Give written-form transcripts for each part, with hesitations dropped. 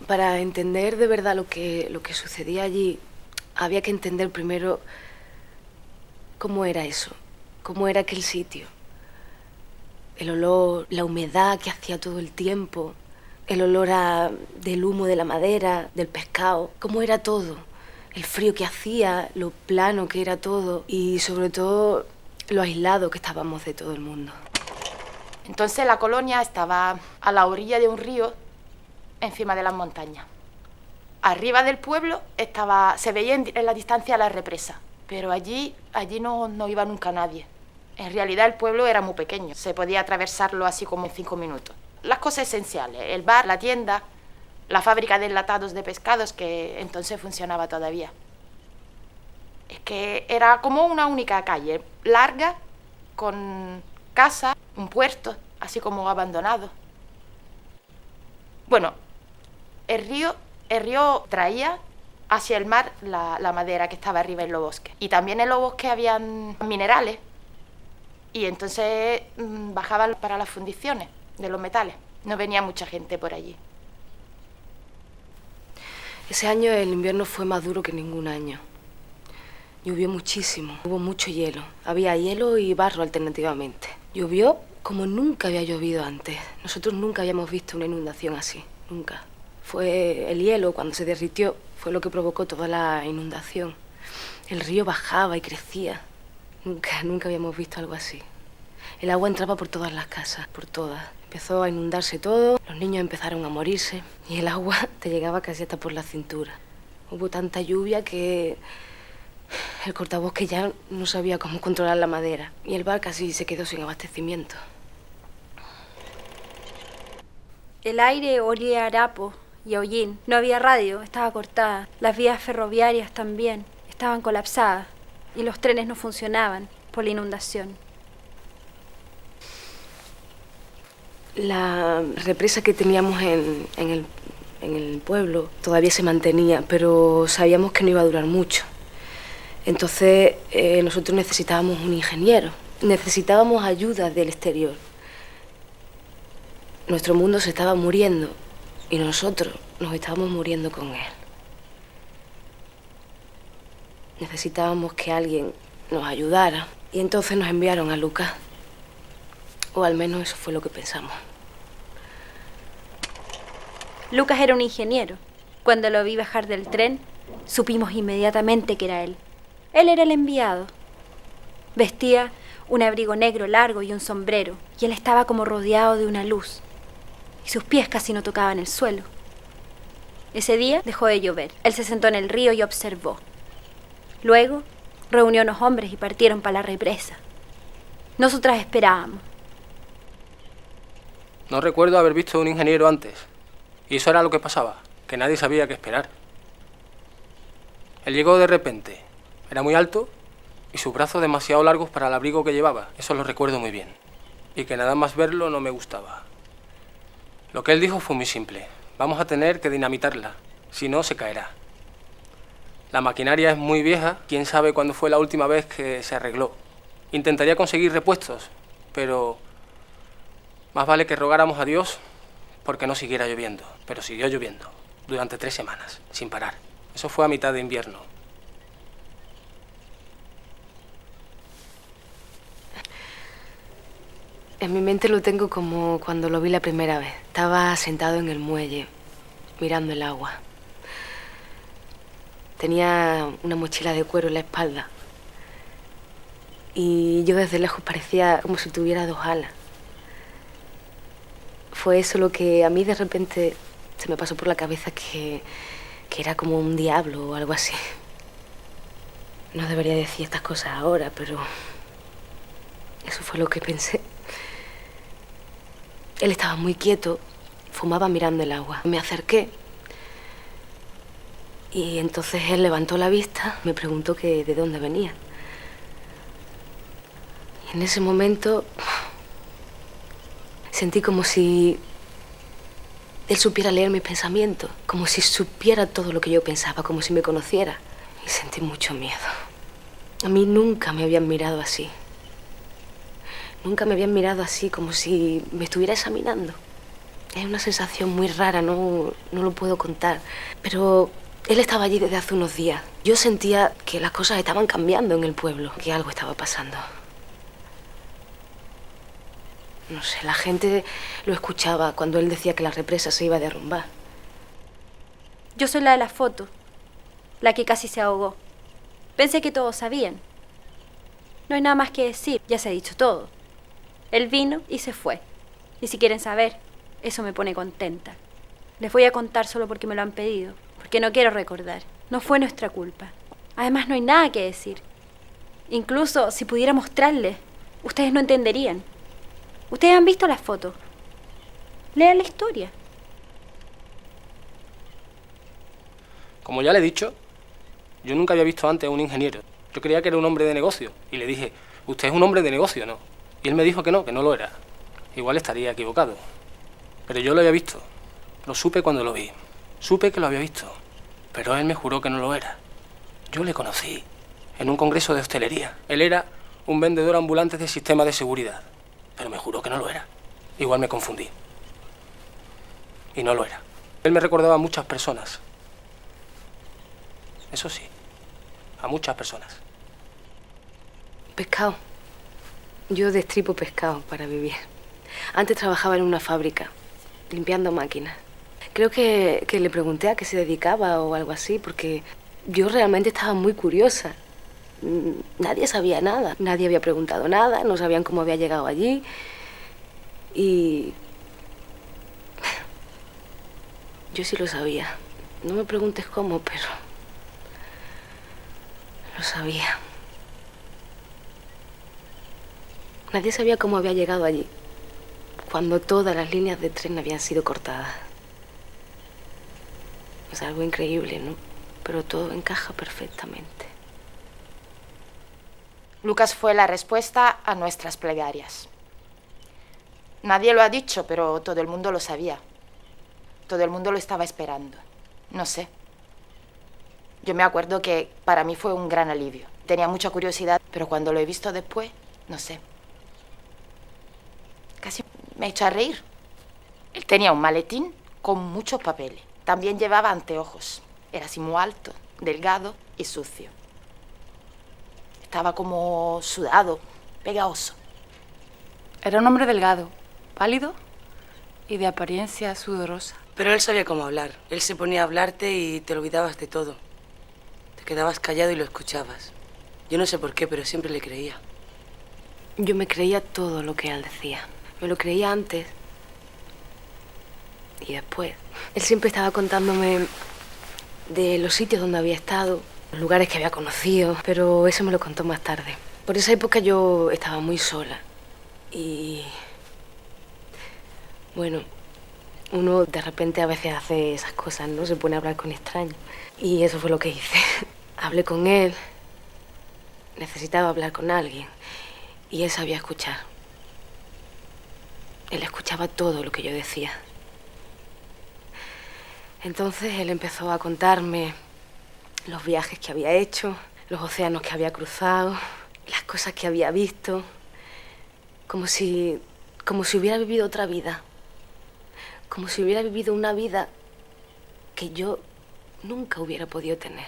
Para entender de verdad lo que sucedía allí, había que entender primero cómo era eso, cómo era aquel sitio. El olor, la humedad que hacía todo el tiempo, el olor del humo de la madera, del pescado, cómo era todo. El frío que hacía, lo plano que era todo y sobre todo lo aislado que estábamos de todo el mundo. Entonces la colonia estaba a la orilla de un río, encima de las montañas. Arriba del pueblo se veía en la distancia la represa, pero allí no iba nunca nadie. En realidad el pueblo era muy pequeño, se podía atravesarlo así como en 5 minutos. Las cosas esenciales, el bar, la tienda, la fábrica de enlatados de pescados, que entonces funcionaba todavía. Es que era como una única calle, larga, con casa, un puerto, así como abandonado. Bueno, el río traía hacia el mar la madera que estaba arriba en los bosques. Y también en los bosques habían minerales. Y entonces bajaban para las fundiciones de los metales. No venía mucha gente por allí. Ese año el invierno fue más duro que ningún año. Llovió muchísimo, hubo mucho hielo. Había hielo y barro alternativamente. Llovió como nunca había llovido antes. Nosotros nunca habíamos visto una inundación así, nunca. Fue el hielo, cuando se derritió, fue lo que provocó toda la inundación. El río bajaba y crecía. Nunca habíamos visto algo así. El agua entraba por todas las casas, por todas. Empezó a inundarse todo, los niños empezaron a morirse y el agua te llegaba casi hasta por la cintura. Hubo tanta lluvia que el cortabosques ya no sabía cómo controlar la madera y el bar casi se quedó sin abastecimiento. El aire olía a harapo y a hollín. No había radio, estaba cortada. Las vías ferroviarias también estaban colapsadas y los trenes no funcionaban por la inundación. La represa que teníamos en el pueblo todavía se mantenía, pero sabíamos que no iba a durar mucho. Entonces nosotros necesitábamos un ingeniero, necesitábamos ayuda del exterior. Nuestro mundo se estaba muriendo y nosotros nos estábamos muriendo con él. Necesitábamos que alguien nos ayudara y entonces nos enviaron a Lucas. O al menos eso fue lo que pensamos. Lucas era un ingeniero. Cuando lo vi bajar del tren, supimos inmediatamente que era él. Él era el enviado. Vestía un abrigo negro largo y un sombrero, y él estaba como rodeado de una luz, y sus pies casi no tocaban el suelo. Ese día dejó de llover. Él se sentó en el río y observó. Luego reunió a unos hombres y partieron para la represa. Nosotras esperábamos. No recuerdo haber visto a un ingeniero antes. Y eso era lo que pasaba, que nadie sabía qué esperar. Él llegó de repente. Era muy alto y sus brazos demasiado largos para el abrigo que llevaba. Eso lo recuerdo muy bien. Y que nada más verlo no me gustaba. Lo que él dijo fue muy simple. Vamos a tener que dinamitarla, si no se caerá. La maquinaria es muy vieja, quién sabe cuándo fue la última vez que se arregló. Intentaría conseguir repuestos, pero más vale que rogáramos a Dios porque no siguiera lloviendo. Pero siguió lloviendo durante 3 semanas, sin parar. Eso fue a mitad de invierno. En mi mente lo tengo como cuando lo vi la primera vez. Estaba sentado en el muelle, mirando el agua. Tenía una mochila de cuero en la espalda. Y yo desde lejos parecía como si tuviera 2 alas. Fue eso lo que a mí de repente se me pasó por la cabeza que era como un diablo o algo así. No debería decir estas cosas ahora, pero eso fue lo que pensé. Él estaba muy quieto, fumaba mirando el agua. Me acerqué y entonces él levantó la vista, me preguntó que de dónde venía. Y en ese momento sentí como si él supiera leer mis pensamientos, como si supiera todo lo que yo pensaba, como si me conociera. Y sentí mucho miedo. A mí nunca me habían mirado así. Nunca me habían mirado así, como si me estuviera examinando. Es una sensación muy rara, no lo puedo contar. Pero él estaba allí desde hace unos días. Yo sentía que las cosas estaban cambiando en el pueblo, que algo estaba pasando. No sé, la gente lo escuchaba cuando él decía que la represa se iba a derrumbar. Yo soy la de la foto, la que casi se ahogó. Pensé que todos sabían. No hay nada más que decir, ya se ha dicho todo. Él vino y se fue. Y si quieren saber, eso me pone contenta. Les voy a contar solo porque me lo han pedido, porque no quiero recordar. No fue nuestra culpa. Además, no hay nada que decir. Incluso si pudiera mostrarles, ustedes no entenderían. Ustedes han visto las fotos. Lean la historia. Como ya le he dicho, yo nunca había visto antes a un ingeniero. Yo creía que era un hombre de negocio. Y le dije, usted es un hombre de negocio, ¿no? Y él me dijo que no lo era. Igual estaría equivocado. Pero yo lo había visto. Lo supe cuando lo vi. Supe que lo había visto. Pero él me juró que no lo era. Yo le conocí en un congreso de hostelería. Él era un vendedor ambulante de sistemas de seguridad. Pero me juró que no lo era. Igual me confundí. Y no lo era. Él me recordaba a muchas personas. Eso sí, a muchas personas. Pescado. Yo destripo pescado para vivir. Antes trabajaba en una fábrica, limpiando máquinas. Creo que le pregunté a qué se dedicaba o algo así, porque yo realmente estaba muy curiosa. Nadie sabía nada, nadie había preguntado nada, no sabían cómo había llegado allí. Y yo sí lo sabía. No me preguntes cómo, pero lo sabía. Nadie sabía cómo había llegado allí, cuando todas las líneas de tren habían sido cortadas. Es algo increíble, ¿no? Pero todo encaja perfectamente. Lucas fue la respuesta a nuestras plegarias. Nadie lo ha dicho, pero todo el mundo lo sabía. Todo el mundo lo estaba esperando. No sé. Yo me acuerdo que para mí fue un gran alivio. Tenía mucha curiosidad, pero cuando lo he visto después, no sé. Casi me ha hecho a reír. Él tenía un maletín con muchos papeles. También llevaba anteojos. Era así muy alto, delgado y sucio. Estaba como sudado, pegajoso. Era un hombre delgado, pálido y de apariencia sudorosa. Pero él sabía cómo hablar. Él se ponía a hablarte y te olvidabas de todo. Te quedabas callado y lo escuchabas. Yo no sé por qué, pero siempre le creía. Yo me creía todo lo que él decía. Me lo creía antes y después. Él siempre estaba contándome de los sitios donde había estado, los lugares que había conocido, pero eso me lo contó más tarde. Por esa época yo estaba muy sola y... bueno, uno de repente a veces hace esas cosas, ¿no? Se pone a hablar con extraños. Y eso fue lo que hice. Hablé con él, necesitaba hablar con alguien y él sabía escuchar. Él escuchaba todo lo que yo decía. Entonces él empezó a contarme los viajes que había hecho, los océanos que había cruzado, las cosas que había visto, como si hubiera vivido otra vida, como si hubiera vivido una vida que yo nunca hubiera podido tener.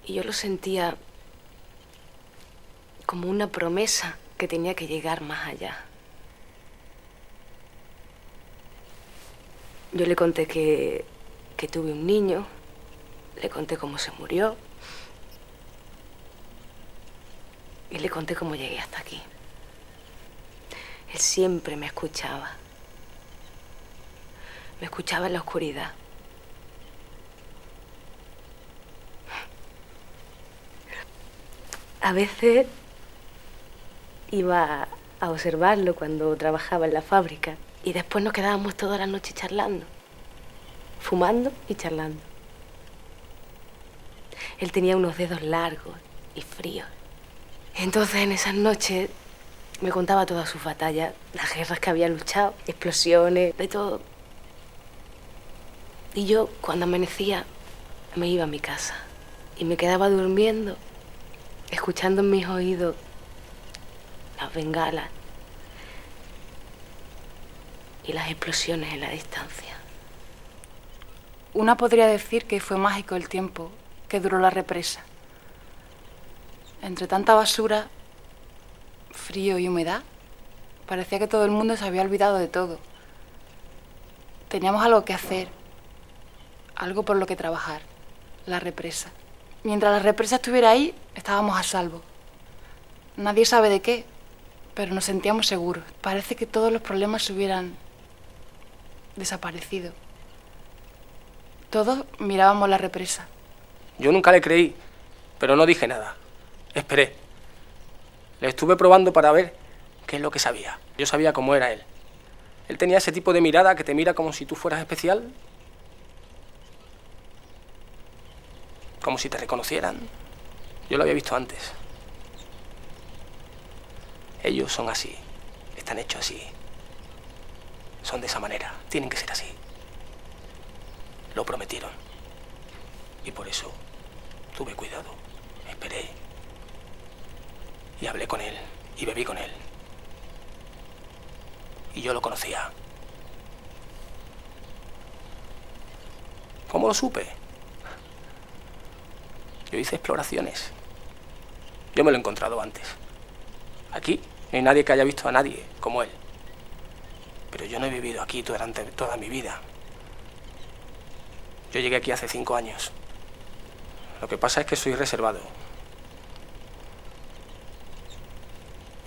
Y yo lo sentía como una promesa que tenía que llegar más allá. Yo le conté que tuve un niño, le conté cómo se murió y le conté cómo llegué hasta aquí. Él siempre me escuchaba. Me escuchaba en la oscuridad. A veces iba a observarlo cuando trabajaba en la fábrica y después nos quedábamos toda la noche charlando, fumando y charlando. Él tenía unos dedos largos y fríos. Entonces en esas noches me contaba todas sus batallas, las guerras que había luchado, explosiones, de todo. Y yo, cuando amanecía, me iba a mi casa y me quedaba durmiendo, escuchando en mis oídos las bengalas. y las explosiones en la distancia. Una podría decir que fue mágico el tiempo que duró la represa. Entre tanta basura, frío y humedad, parecía que todo el mundo se había olvidado de todo. Teníamos algo que hacer, algo por lo que trabajar, la represa. Mientras la represa estuviera ahí, estábamos a salvo. Nadie sabe de qué, pero nos sentíamos seguros. Parece que todos los problemas se hubieran desaparecido. Todos mirábamos la represa. Yo nunca le creí, pero no dije nada. Esperé. Le estuve probando para ver qué es lo que sabía. Yo sabía cómo era él. Él tenía ese tipo de mirada que te mira como si tú fueras especial. Como si te reconocieran. Yo lo había visto antes. Ellos son así. Están hechos así. Son de esa manera. Tienen que ser así. Lo prometieron. Y por eso tuve cuidado. Esperé. Y hablé con él. Y bebí con él. Y yo lo conocía. ¿Cómo lo supe? Yo hice exploraciones. Yo me lo he encontrado antes. Aquí no hay nadie que haya visto a nadie como él. Pero yo no he vivido aquí durante toda mi vida. Yo llegué aquí hace 5 años. Lo que pasa es que soy reservado.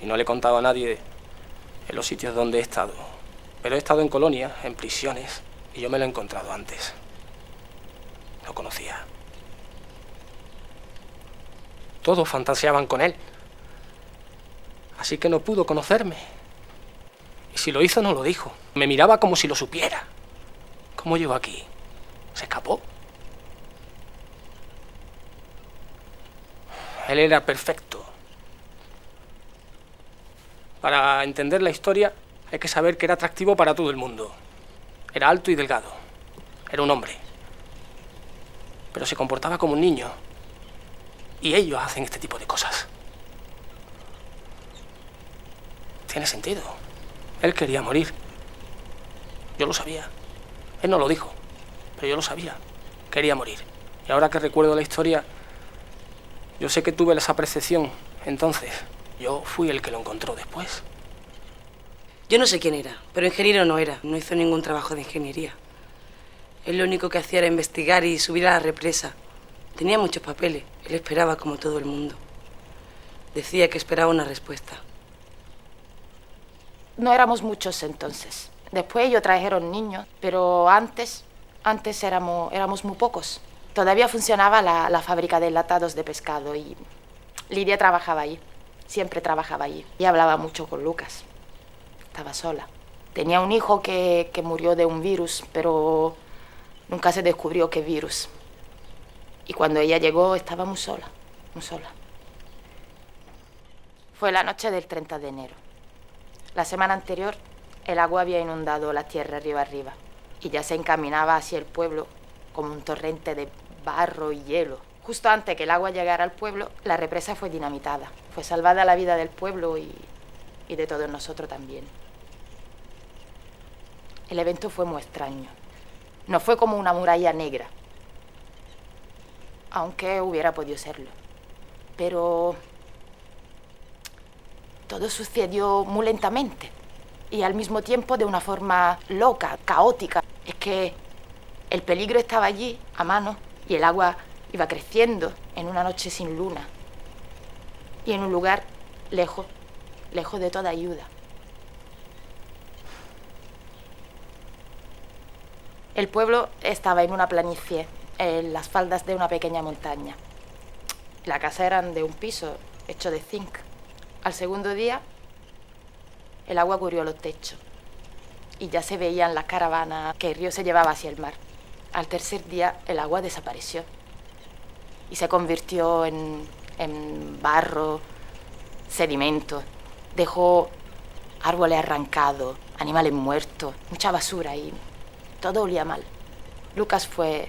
Y no le he contado a nadie en los sitios donde he estado. Pero he estado en colonias, en prisiones, y yo me lo he encontrado antes. Lo conocía. Todos fantaseaban con él. Así que no pudo conocerme. Y si lo hizo, no lo dijo. Me miraba como si lo supiera. ¿Cómo llegó aquí? ¿Se escapó? Él era perfecto. Para entender la historia hay que saber que era atractivo para todo el mundo. Era alto y delgado. Era un hombre. Pero se comportaba como un niño. Y ellos hacen este tipo de cosas. Tiene sentido. Él quería morir. Yo lo sabía. Él no lo dijo, pero yo lo sabía. Quería morir. Y ahora que recuerdo la historia, yo sé que tuve esa percepción. Entonces, yo fui el que lo encontró después. Yo no sé quién era, pero ingeniero no era. No hizo ningún trabajo de ingeniería. Él lo único que hacía era investigar y subir a la represa. Tenía muchos papeles. Él esperaba como todo el mundo. Decía que esperaba una respuesta. No éramos muchos entonces. Después ellos trajeron niños, pero antes éramos muy pocos. Todavía funcionaba la fábrica de enlatados de pescado y Lidia trabajaba allí. Siempre trabajaba allí. Y hablaba mucho con Lucas. Estaba sola. Tenía un hijo que murió de un virus, pero nunca se descubrió qué virus. Y cuando ella llegó estaba muy sola, muy sola. Fue la noche del 30 de enero. La semana anterior, el agua había inundado la tierra río arriba y ya se encaminaba hacia el pueblo como un torrente de barro y hielo. Justo antes que el agua llegara al pueblo, la represa fue dinamitada. Fue salvada la vida del pueblo y de todos nosotros también. El evento fue muy extraño. No fue como una muralla negra, aunque hubiera podido serlo. Pero todo sucedió muy lentamente y al mismo tiempo de una forma loca, caótica. Es que el peligro estaba allí, a mano, y el agua iba creciendo en una noche sin luna y en un lugar lejos, lejos de toda ayuda. El pueblo estaba en una planicie, en las faldas de una pequeña montaña. La casa era de un piso hecho de zinc. Al segundo día, el agua cubrió los techos y ya se veían las caravanas que el río se llevaba hacia el mar. Al tercer día, el agua desapareció y se convirtió en barro, sedimento. Dejó árboles arrancados, animales muertos, mucha basura y todo olía mal. Lucas fue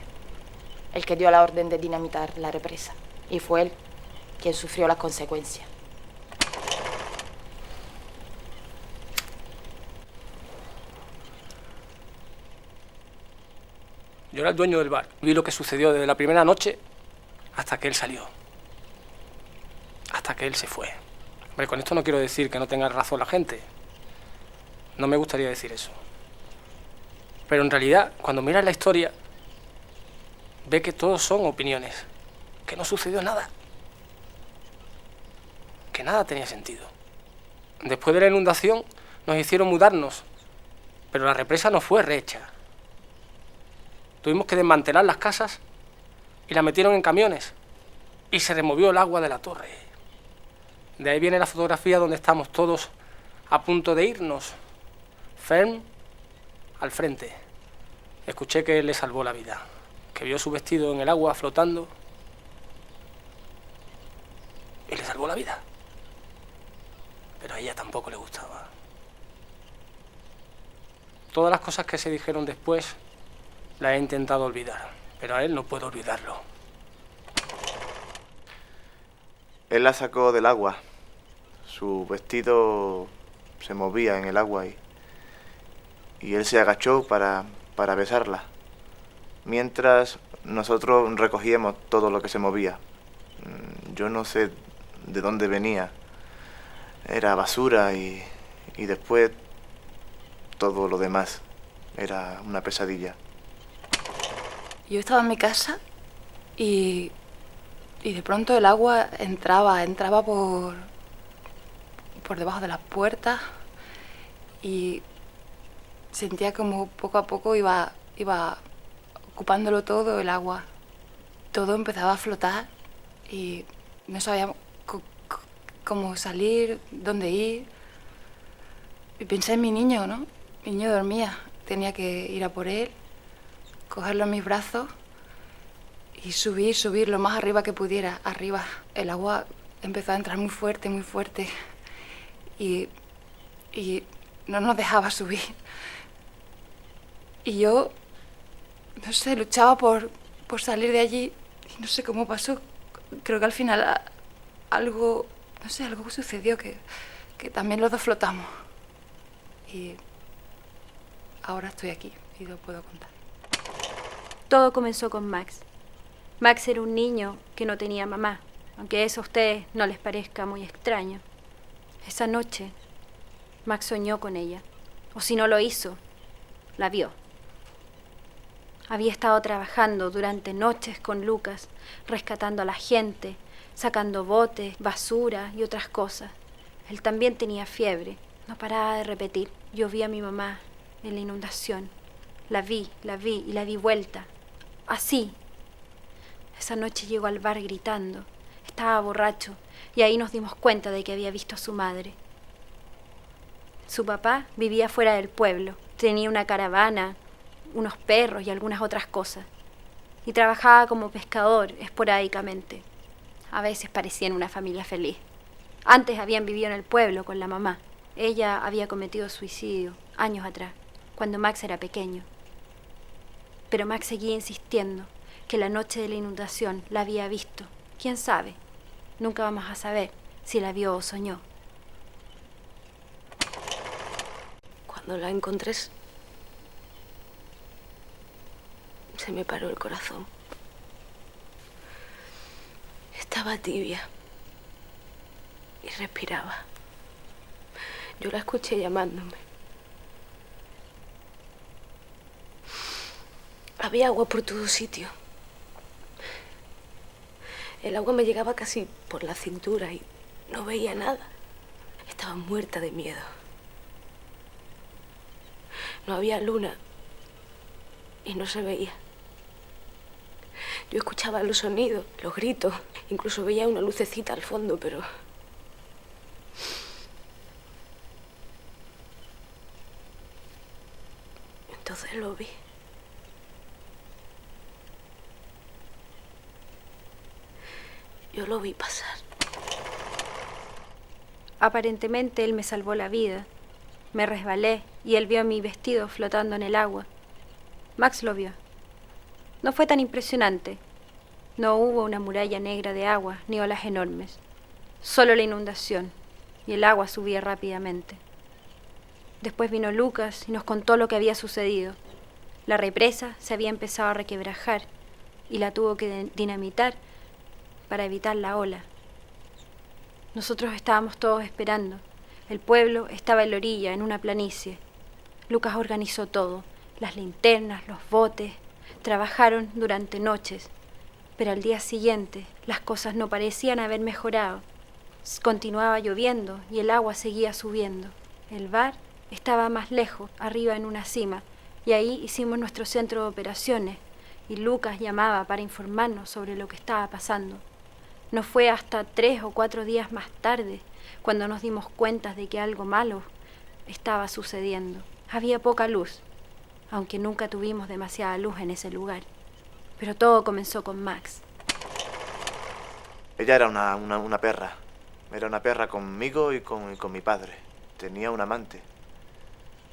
el que dio la orden de dinamitar la represa y fue él quien sufrió las consecuencias. Yo era el dueño del bar. Vi lo que sucedió desde la primera noche hasta que él salió. Hasta que él se fue. Hombre, con esto no quiero decir que no tenga razón la gente. No me gustaría decir eso. Pero en realidad, cuando miras la historia, ve que todos son opiniones. Que no sucedió nada. Que nada tenía sentido. Después de la inundación nos hicieron mudarnos, pero la represa no fue rehecha. Tuvimos que desmantelar las casas y la metieron en camiones y se removió el agua de la torre. De ahí viene la fotografía donde estamos todos a punto de irnos. Ferm al frente. Escuché que le salvó la vida, que vio su vestido en el agua flotando y le salvó la vida. Pero a ella tampoco le gustaba. Todas las cosas que se dijeron después las he intentado olvidar, pero a él no puedo olvidarlo. Él la sacó del agua. Su vestido se movía en el agua y él se agachó para besarla, mientras nosotros recogíamos todo lo que se movía. Yo no sé de dónde venía. Era basura y después todo lo demás era una pesadilla. Yo estaba en mi casa y de pronto el agua entraba por debajo de las puertas y sentía como poco a poco iba ocupándolo todo el agua. Todo empezaba a flotar y no sabía cómo salir, dónde ir. Y pensé en mi niño, ¿no? Mi niño dormía, tenía que ir a por él, cogerlo en mis brazos y subir lo más arriba que pudiera. Arriba el agua empezó a entrar muy fuerte y no nos dejaba subir. Y yo, no sé, luchaba por salir de allí y no sé cómo pasó. Creo que al final algo sucedió que también los dos flotamos. Y ahora estoy aquí y lo puedo contar. Todo comenzó con Max. Max era un niño que no tenía mamá, aunque eso a ustedes no les parezca muy extraño. Esa noche, Max soñó con ella, o si no lo hizo, la vio. Había estado trabajando durante noches con Lucas, rescatando a la gente, sacando botes, basura y otras cosas. Él también tenía fiebre, no paraba de repetir: yo vi a mi mamá en la inundación, la vi y la di vuelta. Así. Esa noche llegó al bar gritando, estaba borracho y ahí nos dimos cuenta de que había visto a su madre. Su papá vivía fuera del pueblo, tenía una caravana, unos perros y algunas otras cosas, y trabajaba como pescador esporádicamente. A veces parecían una familia feliz. Antes habían vivido en el pueblo con la mamá. Ella había cometido suicidio años atrás, cuando Max era pequeño. Pero Max seguía insistiendo que la noche de la inundación la había visto. ¿Quién sabe? Nunca vamos a saber si la vio o soñó. Cuando la encontré, se me paró el corazón. Estaba tibia y respiraba. Yo la escuché llamándome. Había agua por todo sitio. El agua me llegaba casi por la cintura y no veía nada. Estaba muerta de miedo. No había luna y no se veía. Yo escuchaba los sonidos, los gritos, incluso veía una lucecita al fondo, pero entonces lo vi. Yo lo vi pasar. Aparentemente él me salvó la vida. Me resbalé y él vio mi vestido flotando en el agua. Max lo vio. No fue tan impresionante. No hubo una muralla negra de agua ni olas enormes. Solo la inundación y el agua subía rápidamente. Después vino Lucas y nos contó lo que había sucedido. La represa se había empezado a requebrajar y la tuvo que dinamitar para evitar la ola. Nosotros estábamos todos esperando. El pueblo estaba en la orilla, en una planicie. Lucas organizó todo, las linternas, los botes. Trabajaron durante noches, pero al día siguiente las cosas no parecían haber mejorado. Continuaba lloviendo y el agua seguía subiendo. El bar estaba más lejos, arriba en una cima, y ahí hicimos nuestro centro de operaciones, y Lucas llamaba para informarnos sobre lo que estaba pasando. No fue hasta 3 o 4 días más tarde cuando nos dimos cuenta de que algo malo estaba sucediendo. Había poca luz, aunque nunca tuvimos demasiada luz en ese lugar. Pero todo comenzó con Max. Ella era una perra. Era una perra conmigo y con mi padre. Tenía un amante.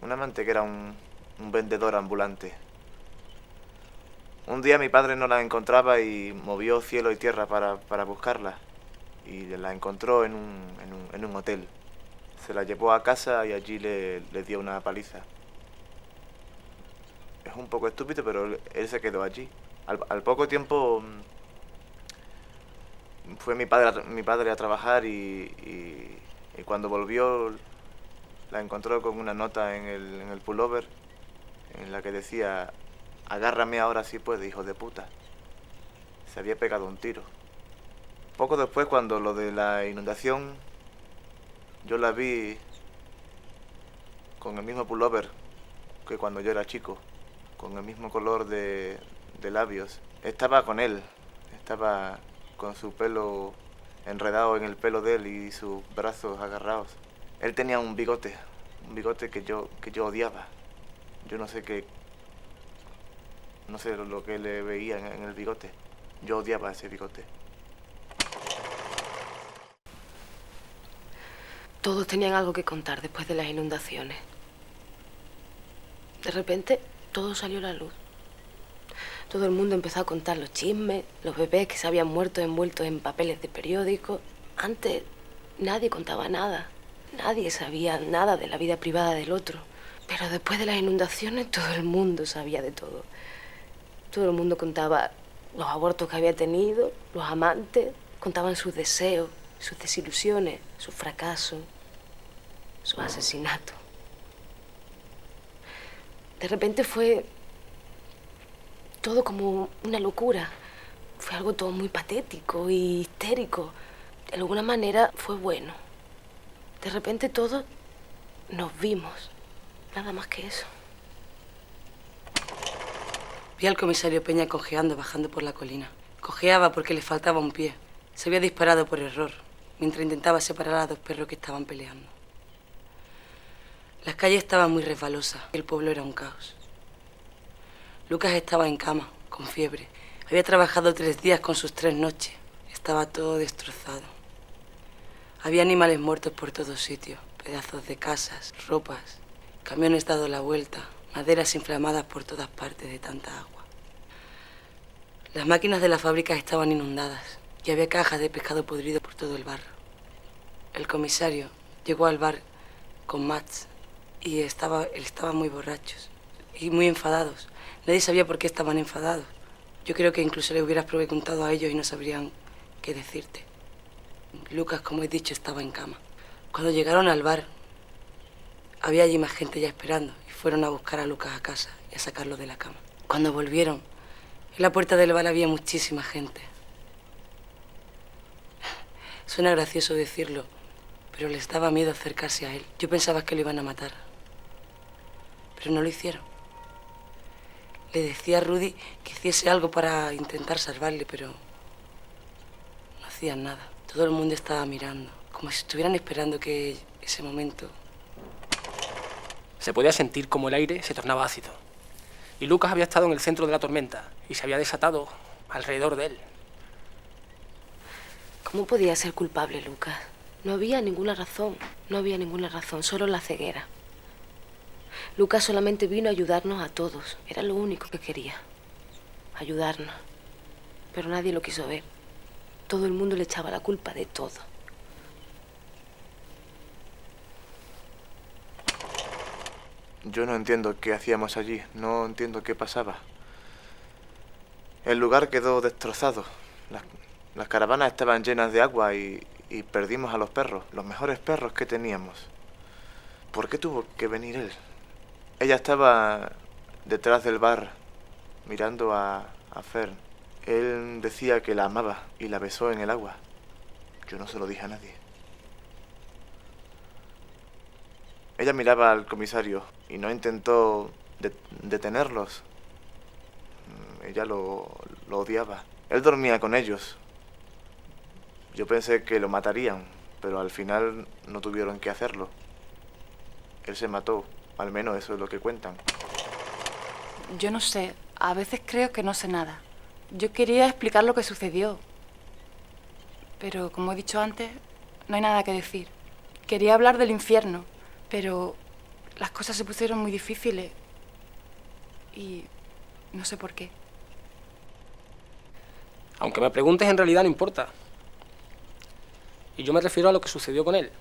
Un amante que era un vendedor ambulante. Un día mi padre no la encontraba y movió cielo y tierra para buscarla. Y la encontró en un hotel. Se la llevó a casa y allí le dio una paliza. Es un poco estúpido, pero él se quedó allí. Al poco tiempo fue mi padre a trabajar y cuando volvió la encontró con una nota en el pullover en la que decía: agárrame ahora si puedes, hijo de puta. Se había pegado un tiro. Poco después, cuando lo de la inundación, yo la vi con el mismo pullover que cuando yo era chico, con el mismo color de labios. Estaba con él, estaba con su pelo enredado en el pelo de él y sus brazos agarrados. Él tenía un bigote que yo odiaba. Yo no sé lo que le veía en el bigote. Yo odiaba ese bigote. Todos tenían algo que contar después de las inundaciones. De repente, todo salió a la luz. Todo el mundo empezó a contar los chismes, los bebés que se habían muerto envueltos en papeles de periódico. Antes nadie contaba nada. Nadie sabía nada de la vida privada del otro. Pero después de las inundaciones todo el mundo sabía de todo. Todo el mundo contaba los abortos que había tenido, los amantes, contaban sus deseos, sus desilusiones, sus fracasos, sus asesinatos. De repente fue todo como una locura. Fue algo todo muy patético y histérico. De alguna manera fue bueno. De repente todos nos vimos. Nada más que eso. Vi al comisario Peña cojeando bajando por la colina. Cojeaba porque le faltaba un pie. Se había disparado por error, mientras intentaba separar a 2 perros que estaban peleando. Las calles estaban muy resbalosas y el pueblo era un caos. Lucas estaba en cama, con fiebre. Había trabajado 3 días con sus 3 noches. Estaba todo destrozado. Había animales muertos por todos sitios, pedazos de casas, ropas, camiones dado la vuelta, maderas inflamadas por todas partes de tanta agua. Las máquinas de la fábrica estaban inundadas y había cajas de pescado podrido por todo el barrio. El comisario llegó al bar con Max y estaban muy borrachos y muy enfadados. Nadie sabía por qué estaban enfadados. Yo creo que incluso le hubieras preguntado a ellos y no sabrían qué decirte. Lucas, como he dicho, estaba en cama. Cuando llegaron al bar, había allí más gente ya esperando y fueron a buscar a Lucas a casa y a sacarlo de la cama. Cuando volvieron, en la puerta del bar había muchísima gente. Suena gracioso decirlo, pero les daba miedo acercarse a él. Yo pensaba que lo iban a matar, pero no lo hicieron. Le decía a Rudy que hiciese algo para intentar salvarle, pero no hacían nada. Todo el mundo estaba mirando, como si estuvieran esperando que ese momento... Se podía sentir como el aire se tornaba ácido. Y Lucas había estado en el centro de la tormenta y se había desatado alrededor de él. ¿Cómo podía ser culpable, Lucas? No había ninguna razón, solo la ceguera. Lucas solamente vino a ayudarnos a todos. Era lo único que quería. Ayudarnos. Pero nadie lo quiso ver. Todo el mundo le echaba la culpa de todo. Yo no entiendo qué hacíamos allí, no entiendo qué pasaba. El lugar quedó destrozado. Las caravanas estaban llenas de agua y perdimos a los perros, los mejores perros que teníamos. ¿Por qué tuvo que venir él? Ella estaba detrás del bar, mirando a Fern. Él decía que la amaba y la besó en el agua. Yo no se lo dije a nadie. Ella miraba al comisario y no intentó detenerlos. Ella lo odiaba. Él dormía con ellos. Yo pensé que lo matarían, pero al final no tuvieron que hacerlo. Él se mató, al menos eso es lo que cuentan. Yo no sé, a veces creo que no sé nada. Yo quería explicar lo que sucedió, pero como he dicho antes, no hay nada que decir. Quería hablar del infierno, pero las cosas se pusieron muy difíciles y no sé por qué. Aunque me preguntes, en realidad no importa. Y yo me refiero a lo que sucedió con él.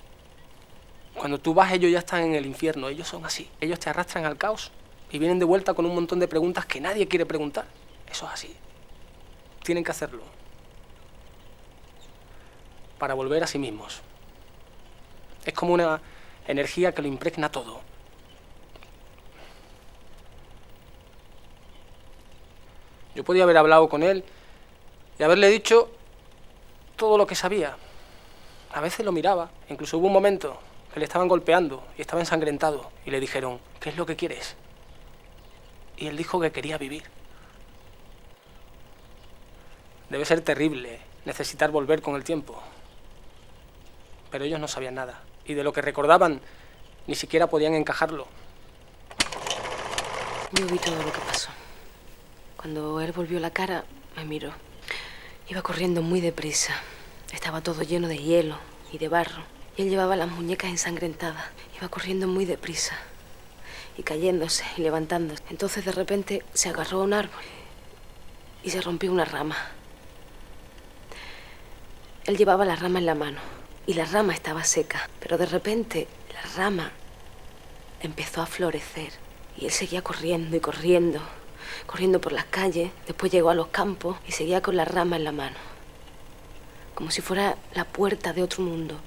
Cuando tú vas, ellos ya están en el infierno. Ellos son así. Ellos te arrastran al caos y vienen de vuelta con un montón de preguntas que nadie quiere preguntar. Eso es así. Tienen que hacerlo. Para volver a sí mismos. Es como una energía que lo impregna todo. Yo podía haber hablado con él y haberle dicho todo lo que sabía. A veces lo miraba. Incluso hubo un momento que le estaban golpeando y estaba ensangrentado. Y le dijeron, ¿qué es lo que quieres? Y él dijo que quería vivir. Debe ser terrible necesitar volver con el tiempo. Pero ellos no sabían nada. Y de lo que recordaban, ni siquiera podían encajarlo. Yo vi todo lo que pasó. Cuando él volvió la cara, me miró. Iba corriendo muy deprisa. Estaba todo lleno de hielo y de barro. Y él llevaba las muñecas ensangrentadas. Iba corriendo muy deprisa. Y cayéndose y levantándose. Entonces de repente se agarró a un árbol. Y se rompió una rama. Él llevaba la rama en la mano. Y la rama estaba seca. Pero de repente la rama empezó a florecer. Y él seguía corriendo y corriendo. Corriendo por las calles. Después llegó a los campos y seguía con la rama en la mano. Como si fuera la puerta de otro mundo.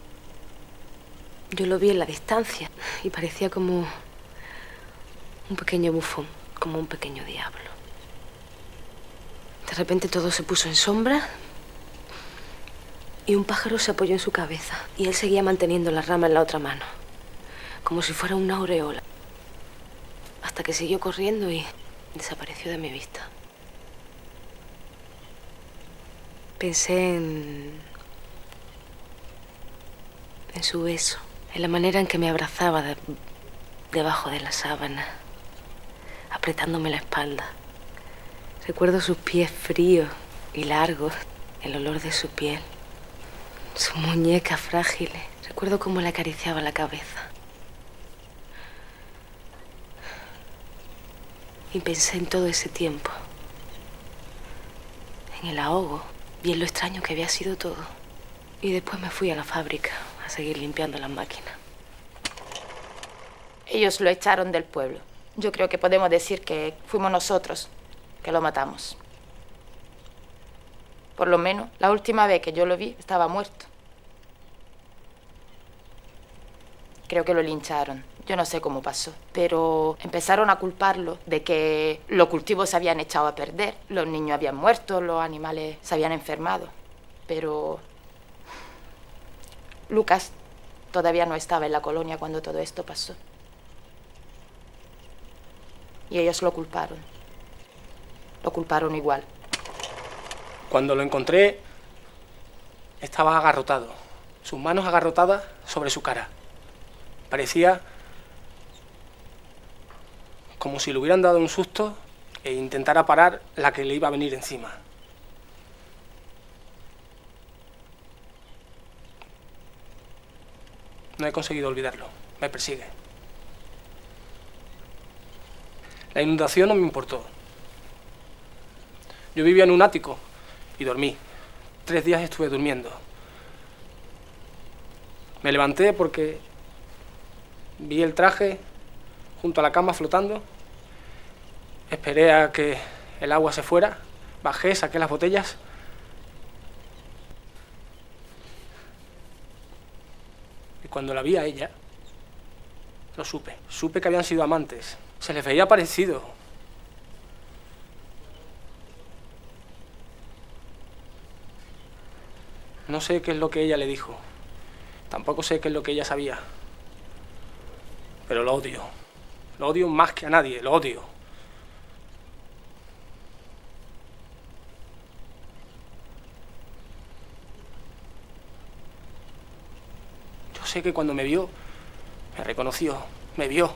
Yo lo vi en la distancia y parecía como un pequeño bufón, como un pequeño diablo. De repente todo se puso en sombra y un pájaro se apoyó en su cabeza y él seguía manteniendo la rama en la otra mano, como si fuera una aureola, hasta que siguió corriendo y desapareció de mi vista. Pensé en su beso, en la manera en que me abrazaba debajo de la sábana, apretándome la espalda. Recuerdo sus pies fríos y largos, el olor de su piel, sus muñecas frágiles. Recuerdo cómo le acariciaba la cabeza. Y pensé en todo ese tiempo, en el ahogo. Vi en lo extraño que había sido todo. Y después me fui a la fábrica a seguir limpiando las máquinas. Ellos lo echaron del pueblo. Yo creo que podemos decir que fuimos nosotros que lo matamos. Por lo menos, la última vez que yo lo vi, estaba muerto. Creo que lo lincharon. Yo no sé cómo pasó, pero empezaron a culparlo de que los cultivos se habían echado a perder, los niños habían muerto, los animales se habían enfermado. Pero Lucas todavía no estaba en la colonia cuando todo esto pasó. Y ellos lo culparon. Lo culparon igual. Cuando lo encontré, estaba agarrotado, sus manos agarrotadas sobre su cara. Parecía como si le hubieran dado un susto e intentara parar la que le iba a venir encima. No he conseguido olvidarlo, me persigue. La inundación no me importó. Yo vivía en un ático y dormí. 3 días estuve durmiendo. Me levanté porque vi el traje junto a la cama flotando. Esperé a que el agua se fuera, bajé, saqué las botellas. Y cuando la vi a ella, lo supe. Supe que habían sido amantes. Se les veía parecido. No sé qué es lo que ella le dijo. Tampoco sé qué es lo que ella sabía. Pero lo odio. Lo odio más que a nadie, lo odio. Yo sé que cuando me vio, me reconoció, me vio.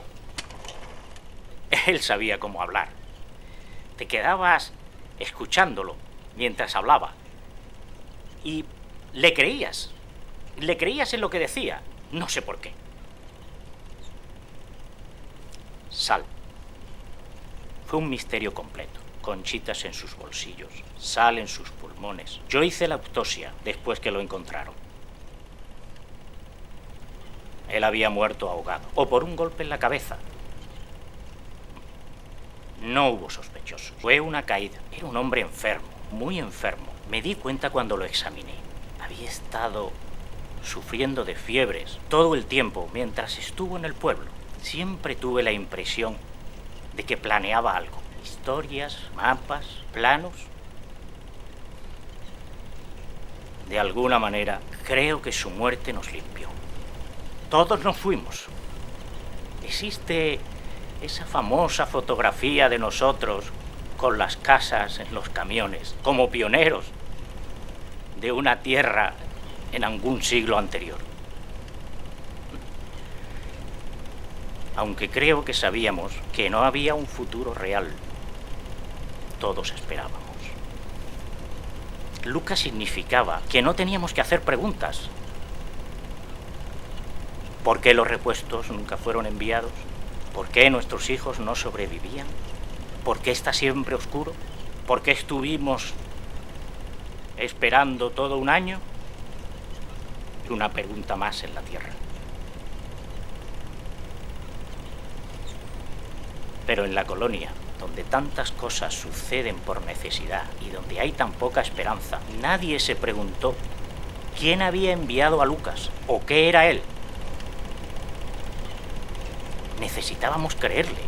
Él sabía cómo hablar. Te quedabas escuchándolo mientras hablaba. Y le creías. Le creías en lo que decía. No sé por qué. Sal. Fue un misterio completo. Conchitas en sus bolsillos, sal en sus pulmones. Yo hice la autopsia después que lo encontraron. Él había muerto ahogado o por un golpe en la cabeza. No hubo sospechosos. Fue una caída. Era un hombre enfermo, muy enfermo. Me di cuenta cuando lo examiné. Había estado sufriendo de fiebres todo el tiempo mientras estuvo en el pueblo. Siempre tuve la impresión de que planeaba algo. Historias, mapas, planos. De alguna manera, creo que su muerte nos limpió. Todos nos fuimos. Existe esa famosa fotografía de nosotros con las casas en los camiones, como pioneros de una tierra en algún siglo anterior. Aunque creo que sabíamos que no había un futuro real, todos esperábamos. Lucas significaba que no teníamos que hacer preguntas. ¿Por qué los repuestos nunca fueron enviados? ¿Por qué nuestros hijos no sobrevivían? ¿Por qué está siempre oscuro? ¿Por qué estuvimos esperando todo un año? Una pregunta más en la Tierra. Pero en la colonia, donde tantas cosas suceden por necesidad y donde hay tan poca esperanza, nadie se preguntó quién había enviado a Lucas o qué era él. Necesitábamos creerle.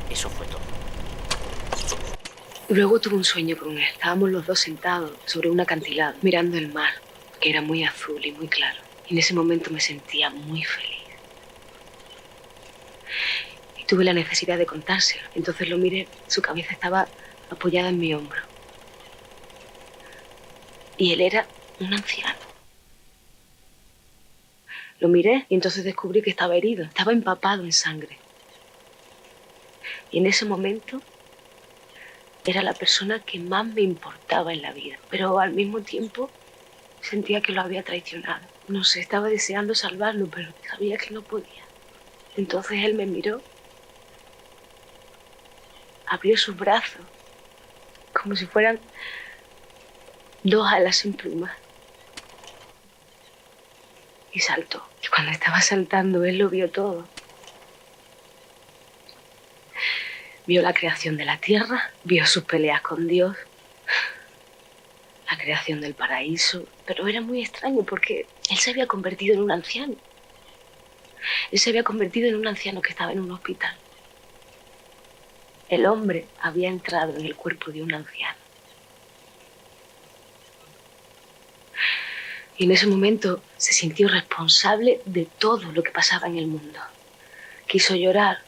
Eso fue todo. Luego tuve un sueño con él. Estábamos los dos sentados sobre un acantilado, mirando el mar, que era muy azul y muy claro. Y en ese momento me sentía muy feliz. Y tuve la necesidad de contárselo. Entonces lo miré, su cabeza estaba apoyada en mi hombro. Y él era un anciano. Lo miré y entonces descubrí que estaba herido, estaba empapado en sangre. Y en ese momento era la persona que más me importaba en la vida, pero al mismo tiempo sentía que lo había traicionado. No sé, estaba deseando salvarlo, pero sabía que no podía. Entonces él me miró, abrió sus brazos, como si fueran dos alas sin plumas, y saltó. Y cuando estaba saltando, él lo vio todo. Vio la creación de la tierra, vio sus peleas con Dios, la creación del paraíso. Pero era muy extraño porque él se había convertido en un anciano. Él se había convertido en un anciano que estaba en un hospital. El hombre había entrado en el cuerpo de un anciano. Y en ese momento se sintió responsable de todo lo que pasaba en el mundo. Quiso llorar,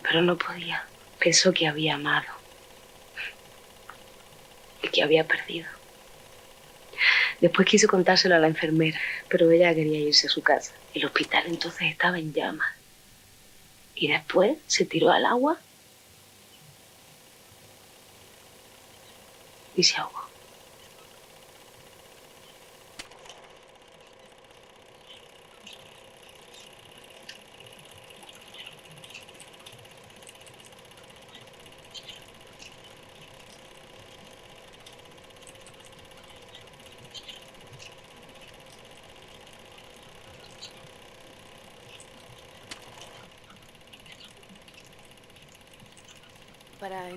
pero no podía. Pensó que había amado y que había perdido. Después quiso contárselo a la enfermera, pero ella quería irse a su casa. El hospital entonces estaba en llamas. Y después se tiró al agua y se ahogó. para